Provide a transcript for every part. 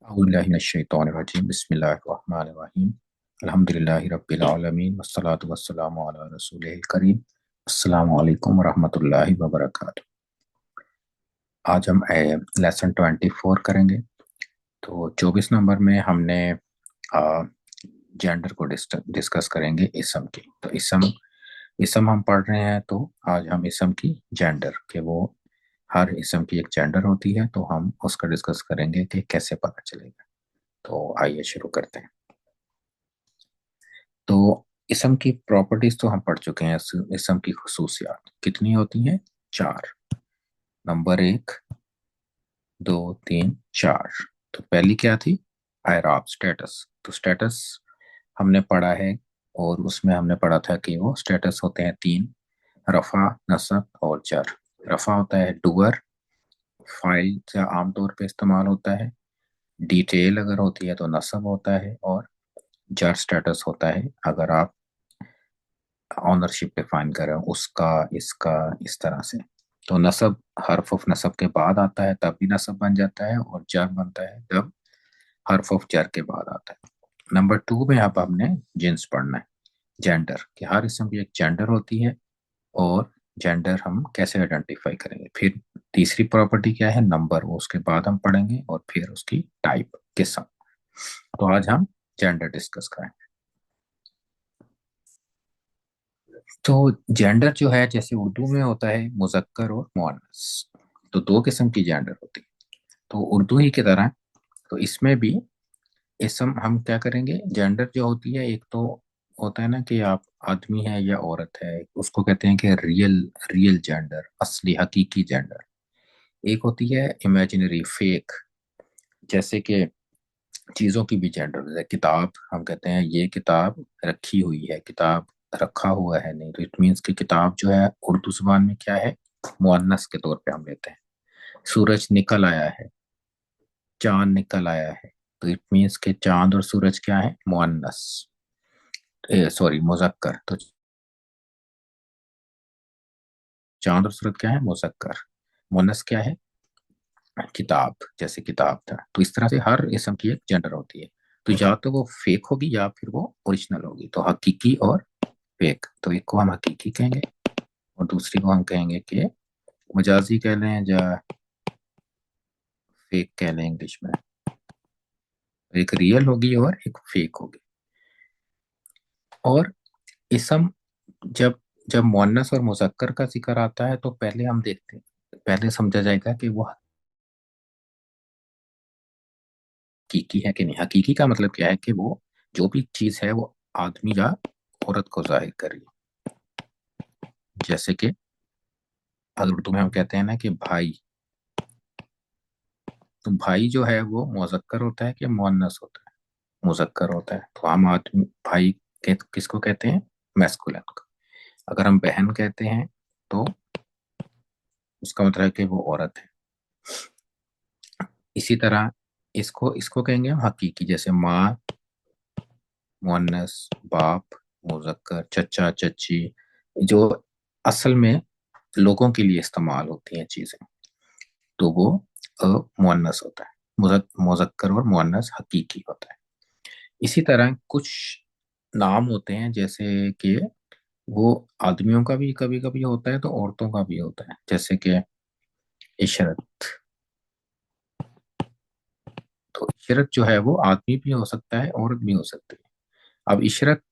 औज़ुबिल्लाहिमिनश्शैतानिर्रजीम बिस्मिल्लाहिर्रहमानिर्रहीम अल्हम्दुलिल्लाहि रब्बिल आलमीन वस्सलातु वस्सलामु अला रसूलिल करीम अस्सलामु अलैकुम वरहमतुल्लाहि वबरकातुहू। आज हम लेसन 24 करेंगे। तो 24 नंबर में हमने जेंडर को डिस्कस करेंगे इसम की। तो इसम हम पढ़ रहे हैं, तो आज हम इसम की जेंडर के वो हर इसम की एक जेंडर होती है, तो हम उसका डिस्कस करेंगे कि कैसे पता चलेगा। तो आइए शुरू करते हैं। तो इसम की प्रॉपर्टीज तो हम पढ़ चुके हैं। इसम की खुसूसियात कितनी होती हैं? 4। नंबर 1, 2, 3, 4। तो पहली क्या थी? आयराब, स्टेटस। तो स्टेटस हमने पढ़ा है, और उसमें हमने पढ़ा था कि वो स्टेटस होते हैं 3: रफा, नसब और जर। रफा होता है डूअर, फाइल से आमतौर पे इस्तेमाल होता है। डिटेल अगर होती है तो नसब होता है, और जर स्टेटस होता है अगर आप ऑनरशिप डिफाइन करें उसका, इसका, इस तरह से। तो नसब हर्फ ऑफ नसब के बाद आता है तब भी नसब बन जाता है, और जर बनता है जब हर्फ ऑफ जर के बाद आता है। नंबर 2 में अब हमने जिन्स पढ़ना है, जेंडर, कि हर इसम की एक जेंडर होती है, और जेंडर हम कैसे आइडेंटिफाई करेंगे। फिर तीसरी प्रॉपर्टी क्या है? नंबर, वो उसके बाद हम पढ़ेंगे, और फिर उसकी टाइप, किस्म। तो आज हम जेंडर डिस्कस करेंगे। तो जेंडर जो है, जैसे उर्दू में होता है मुजक्कर और मुअन्नस, तो दो किस्म की जेंडर होती है। तो उर्दू ही की तरह, तो इसमें भी इसम हम क्या करेंगे, जेंडर जो होती है, एक तो होता है ना कि आप आदमी है या औरत है, उसको कहते हैं कि रियल रियल जेंडर, असली हकीकी जेंडर। एक होती है इमेजिनरी, फेक, जैसे कि चीज़ों की भी जेंडर होता है। किताब, हम कहते हैं ये किताब रखी हुई है, किताब रखा हुआ है नहीं, तो इट मीन्स कि किताब जो है उर्दू जुबान में क्या है, मुअन्नस के तौर पे हम लेते हैं। सूरज निकल आया है, चांद निकल आया है, तो इट मीन्स कि चांद और सूरज क्या है? मुअन्नस, सॉरी मुजक्कर। तो चांद और सूरज क्या है? मुजक्कर। मुअन्नस क्या है? किताब, जैसे किताब था। तो इस तरह से हर इसम की एक जेंडर होती है। तो या तो वो फेक होगी या फिर वो ओरिजिनल होगी। तो हकीकी और फेक, तो एक को हम हकीकी कहेंगे, और दूसरी को हम कहेंगे कि मजाजी कह लें या फेक कह लें इंग्लिश में। तो एक रियल होगी और एक फेक होगी। और इसम, जब जब मुअन्नस और मुजक्कर का जिक्र आता है, तो पहले हम देखते हैं, पहले समझा जाएगा कि वो हकीकी है कि नहीं। हकीकी का मतलब क्या है कि वो जो भी चीज है वो आदमी या औरत को जाहिर कर रही है। जैसे कि अगर उर्दू में हम कहते हैं ना कि भाई, तो भाई जो है वो मुजक्कर होता है कि मुअन्नस होता है? मुजक्कर होता है। तो हम आदमी भाई किसको कहते हैं? मैस्कुलिन को। अगर हम बहन कहते हैं तो उसका मतलब है कि वो औरत है। इसी तरह इसको इसको कहेंगे हम हकीकी, जैसे माँ मुअन्नस, बाप मुजक्कर, चचा चची, जो असल में लोगों के लिए इस्तेमाल होती हैं चीजें, तो वो मुअन्नस होता है। मुजक्कर और मुअन्नस हकीकी होता है। इसी तरह कुछ नाम होते हैं, जैसे कि वो आदमियों का भी कभी कभी होता है, तो औरतों का भी होता है। जैसे कि इशरत, तो इशरत जो है वो आदमी भी हो सकता है, औरत भी हो सकती है। अब इशरत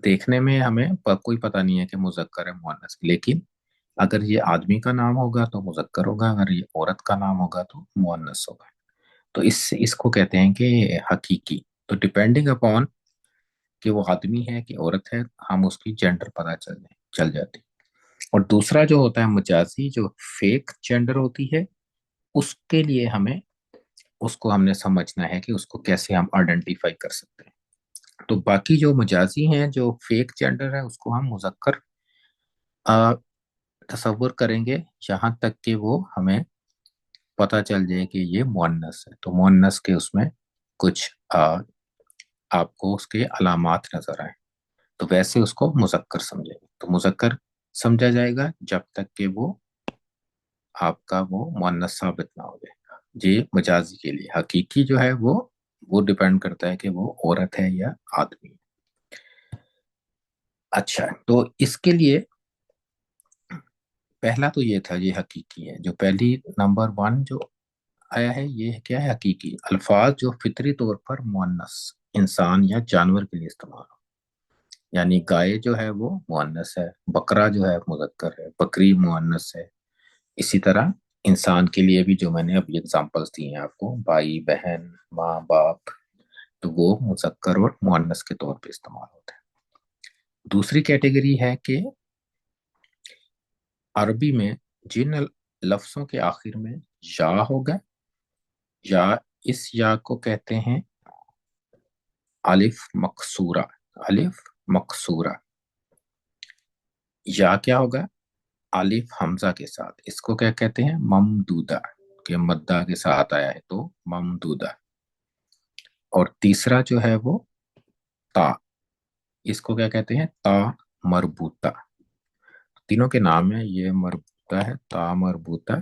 देखने में हमें कोई पता नहीं है कि मुजक्कर है मुअन्नस, लेकिन अगर ये आदमी का नाम होगा तो मुजक्कर होगा, अगर ये औरत का नाम होगा तो मुअन्नस होगा। तो इसको कहते हैं कि हकीकी। तो डिपेंडिंग अपॉन कि वो आदमी है कि औरत है, हम उसकी जेंडर पता चल जाती। और दूसरा जो होता है मजाजी, जो फेक जेंडर होती है, उसके लिए हमें उसको हमने समझना है कि उसको कैसे हम आइडेंटिफाई कर सकते हैं। तो बाकी जो मजाजी हैं, जो फेक जेंडर है, उसको हम मुजक्कर अ, तसव्वुर करेंगे, यहाँ तक कि वो हमें पता चल जाए कि ये मुअन्नस है। तो मुअन्नस के उसमें कुछ आपको उसके अलामात नजर आए, तो वैसे उसको मुजक्कर समझेंगे। तो मुजक्कर समझा जाएगा जब तक कि वो आपका वो मुअन्नस साबित ना हो जाए। یہ مجازی کے لیے، حقیقی جو ہے وہ ڈیپینڈ کرتا ہے کہ وہ عورت ہے یا آدمی. اچھا، تو اس کے لیے پہلا تو یہ تھا، یہ حقیقی ہے. جو پہلی نمبر 1 جو آیا ہے یہ کیا ہے؟ حقیقی. الفاظ جو فطری طور پر مؤنث انسان یا جانور کے لیے استعمال ہو. یعنی گائے جو ہے وہ مؤنث ہے، بکرا جو ہے مذکر ہے، بکری مؤنث ہے. اسی طرح انسان کے لیے بھی جو میں نے ابھی اگزامپلس دی ہیں آپ کو، بھائی بہن ماں باپ، تو وہ مذکر اور مؤنث کے طور پہ استعمال ہوتے ہیں. دوسری کیٹیگری ہے کہ عربی میں جن لفظوں کے آخر میں یا ہوگا، یا اس یا کو کہتے ہیں الف مقصورہ. الف مقصورہ. یا کیا ہوگا؟ الف حمزہ کے ساتھ. اس کو کیا کہتے ہیں؟ ممدودہ، کہ مدہ کے ساتھ آیا ہے تو ممدودہ. اور تیسرا جو ہے وہ تا. اس کو کیا کہتے ہیں؟ تا مربوطہ. تینوں کے نام ہے، یہ مربوطہ ہے، تا مربوطہ،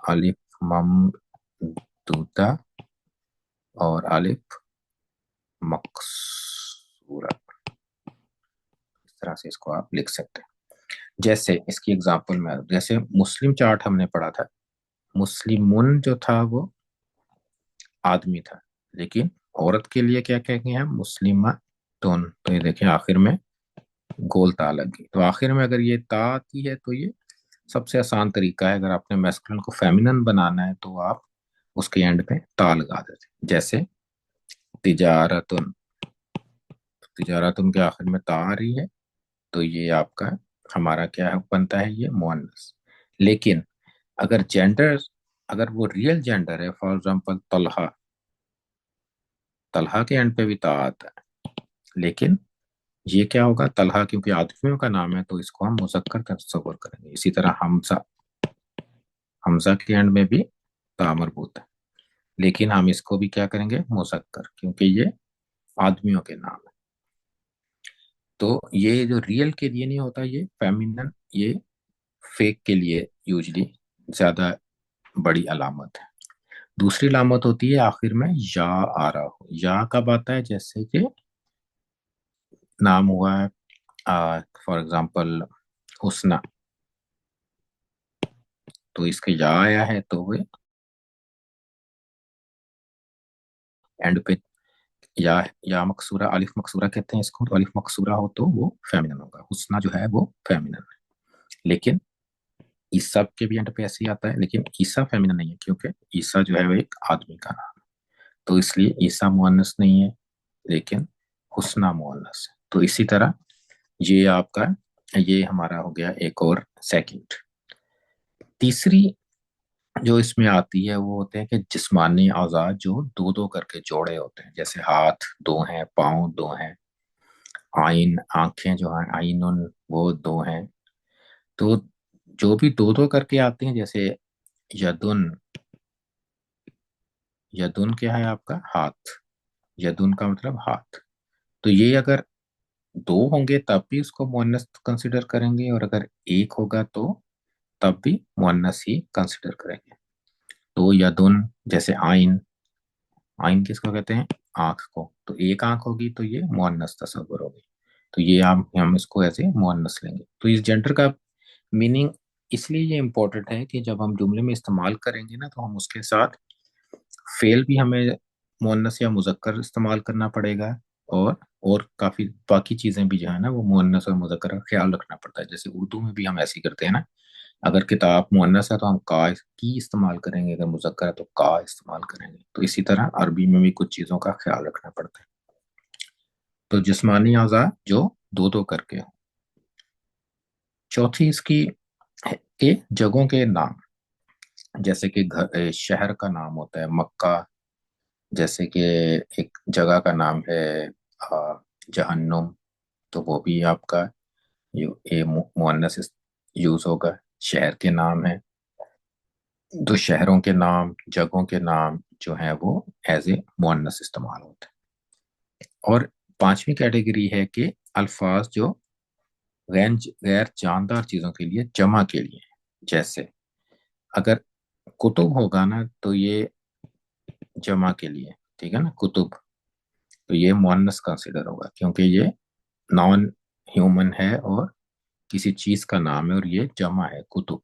الف ممدودہ اور الف مقصورہ. اس طرح سے اس کو آپ لکھ سکتے ہیں. جیسے اس کی اگزامپل میں، جیسے مسلم چارٹ ہم نے پڑھا تھا، مسلمون جو تھا وہ آدمی تھا، لیکن عورت کے لیے کیا کہیں گے ہم؟ مسلمہ تون. تو یہ دیکھیں آخر میں گول تا لگ گئی. تو آخر میں اگر یہ تا آتی ہے تو یہ سب سے آسان طریقہ ہے. اگر آپ نے میسکولن کو فیمینن بنانا ہے تو آپ اس کے اینڈ پہ تا لگا دیتے. جیسے تجارتن، تجارتن کے آخر میں تا آ رہی ہے تو یہ آپ کا ہمارا کیا بنتا ہے؟ یہ مؤنث. لیکن اگر جینڈر، اگر وہ ریئل جینڈر ہے، فار ایگزامپل طلحہ، طلحہ کے اینڈ پہ بھی تا آتا ہے، لیکن یہ کیا ہوگا؟ طلحہ کیونکہ آدمیوں کا نام ہے تو اس کو ہم مذکر تصور کریں گے. اسی طرح حمزہ، حمزہ کے اینڈ میں بھی تا مربوط ہے، لیکن ہم اس کو بھی کیا کریں گے؟ مذکر، کیونکہ یہ آدمیوں کے نام ہے. تو یہ جو ریئل کے لیے نہیں ہوتا، یہ فیمینن، یہ فیک کے لیے یوزلی زیادہ بڑی علامت ہے. دوسری علامت ہوتی ہے آخر میں یا آ رہا ہو. یا کب آتا ہے؟ جیسے کہ نام ہوا ہے فار ایگزامپل حسنہ، تو اس کے یا آیا ہے تو وہ اینڈ پہ یا مقصورہ، الف مقصورہ کہتے ہیں اس کو. تو الف مقصورہ ہو تو وہ فیمینن ہوگا. حسنہ جو ہے وہ فیمینن ہے. لیکن عیسیٰ کے بھی اینڈ پہ ایسے ہی آتا ہے، لیکن عیسیٰ فیمینن نہیں ہے کیونکہ عیسیٰ جو ہے وہ ایک آدمی کا نام ہے، تو اس لیے عیسیٰ مؤنث نہیں ہے، لیکن حسنہ مؤنث ہے. تو اسی طرح یہ آپ کا، یہ ہمارا ہو گیا ایک اور سیکنڈ. تیسری جو اس میں آتی ہے وہ ہوتے ہیں کہ جسمانی اعضاء جو دو دو کر کے جوڑے ہوتے ہیں. جیسے ہاتھ دو ہیں، پاؤں دو ہیں، آئین آنکھیں جو ہیں آئین وہ دو ہیں. تو جو بھی دو دو کر کے آتے ہیں، جیسے یدن، یدن کیا ہے آپ کا؟ ہاتھ. یدن کا مطلب ہاتھ. تو یہ اگر دو ہوں گے تب بھی اس کو مؤنث کنسیڈر کریں گے، اور اگر ایک ہوگا تو تب بھی مؤنث ہی کنسیڈر کریں گے. تو یدن، جیسے آئین، آئین کس کو کہتے ہیں؟ آنکھ کو. تو ایک آنکھ ہوگی تو یہ مؤنث تصور ہوگی، تو یہ ہم اس کو ایسے مؤنث لیں گے. تو اس جینڈر کا میننگ اس لیے یہ امپورٹنٹ ہے کہ جب ہم جملے میں استعمال کریں گے نا، تو ہم اس کے ساتھ فعل بھی ہمیں مؤنث یا مذکر استعمال کرنا پڑے گا، اور کافی باقی چیزیں بھی جو ہے نا وہ مؤنث اور مذکر کا خیال رکھنا پڑتا ہے. جیسے اردو میں بھی ہم ایسے ہی کرتے ہیں نا، اگر کتاب مؤنث ہے تو ہم کا کی استعمال کریں گے، اگر مذکر ہے تو کا استعمال کریں گے. تو اسی طرح عربی میں بھی کچھ چیزوں کا خیال رکھنا پڑتا ہے. تو جسمانی اعضاء جو دو دو کر کے ہوں. چوتھی اس کی کہ جگہوں کے نام، جیسے کہ شہر کا نام ہوتا ہے مکہ، جیسے کہ ایک جگہ کا نام ہے جہنم، تو وہ بھی آپ کا مؤنث یوز ہوگا. شہر کے نام ہے تو شہروں کے نام، جگہوں کے نام جو ہیں وہ ایز اے مؤنث استعمال ہوتے ہیں. اور پانچویں کیٹیگری ہے کہ الفاظ جو غیر جاندار چیزوں کے لیے جمع کے لیے. جیسے اگر कुतुब होगा ना तो ये जमा के लिए, ठीक है ना, कुतुब, तो ये मुअन्नस कंसिडर होगा क्योंकि ये नॉन ह्यूमन है और किसी चीज का नाम है और ये जमा है कुतुब।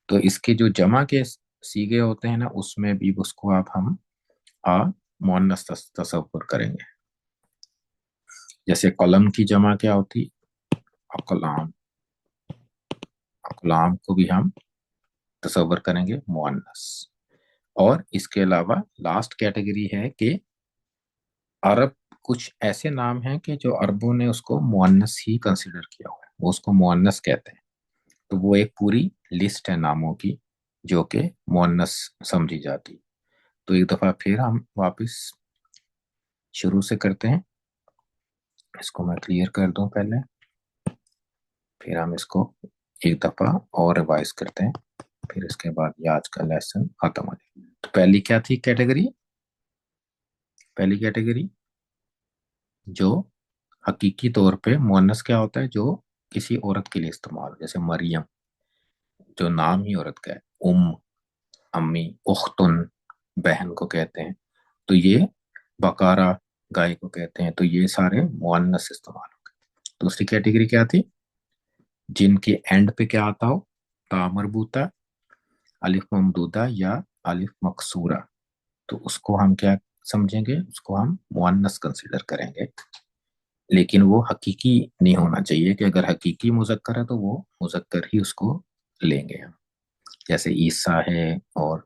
तो इसके जो जमा के सीगे होते हैं ना उसमें भी उसको आप हम आ मुअन्नस तसव्वुर करेंगे। जैसे कलम की जमा क्या होती, अकलाम, अकलाम को भी हम तसव्वुर करेंगे मुअन्नस। और इसके अलावा लास्ट कैटेगरी है कि अरब कुछ ऐसे नाम हैं कि जो अरबों ने उसको मुअन्नस ही कंसिडर किया हुआ है, वो उसको मुअन्नस कहते हैं। तो वो एक पूरी लिस्ट है नामों की जो कि मुअन्नस समझी जाती। तो एक दफा फिर हम वापस शुरू से करते हैं, इसको मैं क्लियर कर दूं पहले, फिर हम इसको एक दफा और रिवाइज करते हैं, फिर इसके बाद ये आज का लेसन खत्म हो जाएगा। तो पहली क्या थी कैटेगरी, पहली कैटेगरी जो हकीकी तौर पे मुअन्नस क्या होता है, जो किसी औरत के लिए इस्तेमाल हो, जैसे मरियम, जो नाम ही औरत का है, अम्मी, उख्तुन, बहन को कहते हैं। तो ये बकारा, गाय को कहते हैं। तो ये सारे मुअन्नस इस्तेमाल हो गए। दूसरी कैटेगरी क्या थी, जिनके एंड पे क्या आता हो, ता मरबूता, अलिफ ममदूदा या अलिफ मकसूरा, तो उसको हम क्या समझेंगे, उसको हम मुअन्नस कंसिडर करेंगे। लेकिन वो हकीकी नहीं होना चाहिए कि अगर हकीकी मुजक्कर है तो वो मुजक्कर ही उसको लेंगे हम, जैसे ईसा है और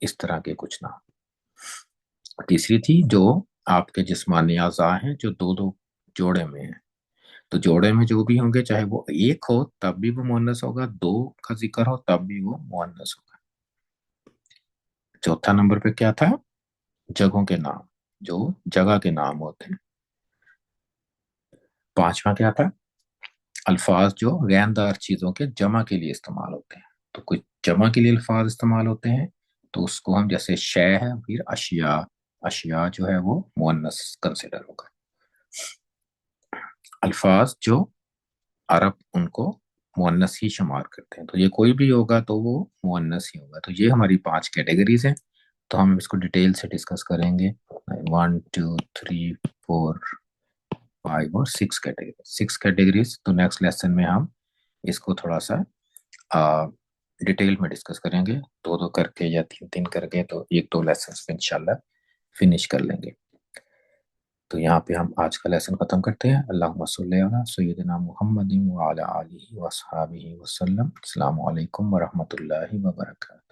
इस तरह के कुछ नाम। तीसरी थी जो आपके जिस्मानी अज़ा हैं जो दो दो जोड़े में है, तो जोड़े में जो भी होंगे चाहे वो एक हो तब भी वो मुअन्नस होगा, दो का जिक्र हो तब भी वो मुअन्नस होगा। चौथा नंबर पे क्या था, जगहों के नाम, जो जगह के नाम होते हैं। पांचवा क्या था, अल्फाज जो गैनदार चीजों के जमा के लिए इस्तेमाल होते हैं। तो कुछ जमा के लिए अल्फाज इस्तेमाल होते हैं तो उसको हम, जैसे शय है, फिर अशिया, अशिया जो है वो मुअन्नस कंसिडर होगा। अल्फाज जो अरब उनको मुअन्नस ही शुमार करते हैं, तो ये कोई भी होगा तो वो मुअन्नस ही होगा। तो ये हमारी 5 कैटेगरीज हैं। तो हम इसको डिटेल से डिस्कस करेंगे, 1 2 3 4 5 और 6 कैटेगरीज। तो नेक्स्ट लेसन में हम इसको थोड़ा सा डिटेल में डिस्कस करेंगे, दो दो करके या तीन तीन करके, तो एक दो लेसन इंशाल्लाह फिनिश कर लेंगे। तो यहाँ पे हम आज का लेसन खत्म करते हैं। अल्लाहुम्मा सल्ली अला सय्यिदिना मुहम्मदिन व अला आलिहि व अस्हाबिहि वसल्लम। अस्सलामु अलैकुम व रहमतुल्लाहि व बरकातहू।